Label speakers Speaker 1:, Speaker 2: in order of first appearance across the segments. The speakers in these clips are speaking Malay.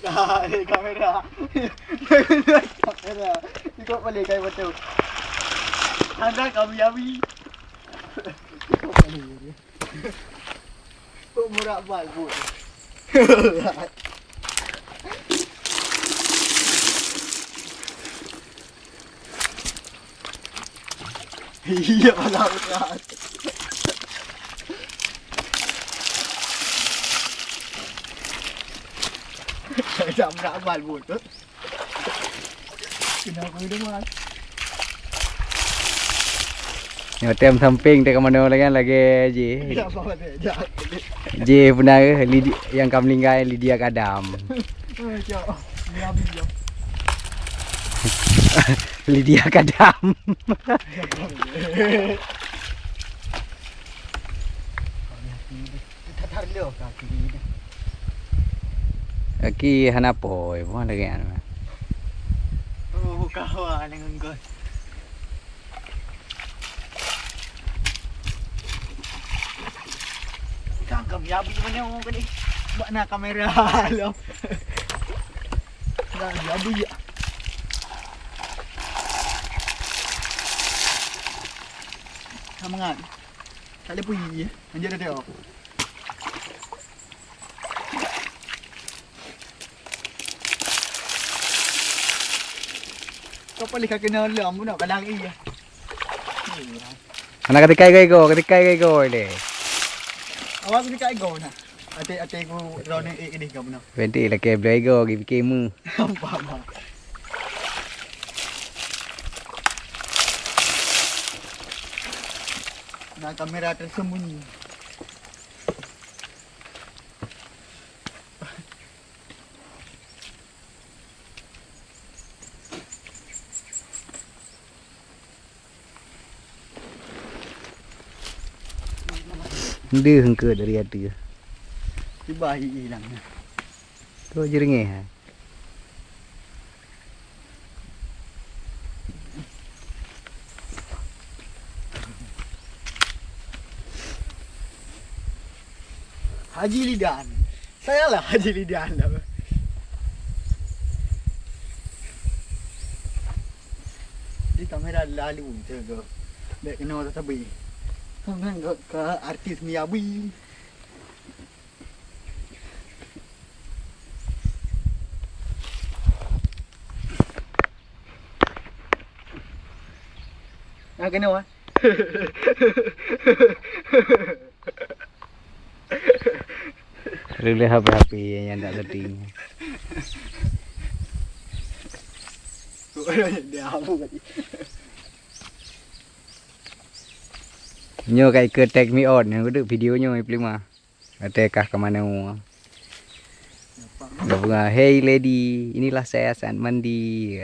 Speaker 1: Kamera. Kamera. Ikut balik kain betul. Anda kami yawi. Ikut balik. Tu murak bal pun. Iya lah berat. Saya murak bal pun tu. Kenapa dia mas?
Speaker 2: Yang tem samping dia ke mana lagi kan lagi J.
Speaker 1: Tak apa dia.
Speaker 2: J benar ke yang kamu lingkai Lydia Kadam.
Speaker 1: Cok. Yawi yo.
Speaker 2: Lydia Kadam.
Speaker 1: Tatar dia kaki ni.
Speaker 2: Aki hanapoy pun lagi kan.
Speaker 1: Oh, kawan dengan kau. Tangkap yabi mana orang kau ni? Buat nak kamera lo. Dah yabi ya. Semangat. Tak boleh pergi ya. Anjir dah tengok. Kau paling kaki nolong pun nak balang iya.
Speaker 2: Anak ketikai go le.
Speaker 1: Awak ni kat go nah. Ate ku drone ini kau benar.
Speaker 2: Venti la ke blai go gi fikir mu.
Speaker 1: Apa. Nah kamera tersembunyi.
Speaker 2: Dia hengke dari hati.
Speaker 1: Tiba hilang.
Speaker 2: Tu jerengeh.
Speaker 1: Haji Lidan. Saya lah Haji Lidan lah. Di kamera lalu je. Dek kena tak tabi. Kan ke artis Miyabi. Ah kena ah.
Speaker 2: Rela HP yang tak setting.
Speaker 1: Dia apa tadi?
Speaker 2: Nyo kai ke tag me on yang duduk videonya ni pelima. Kata kah ke mana mu. Dia bunga, hey lady, inilah saya saat mandi.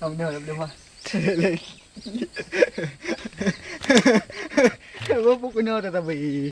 Speaker 1: Không đâu đâu mà. Bố bố của nó ta bị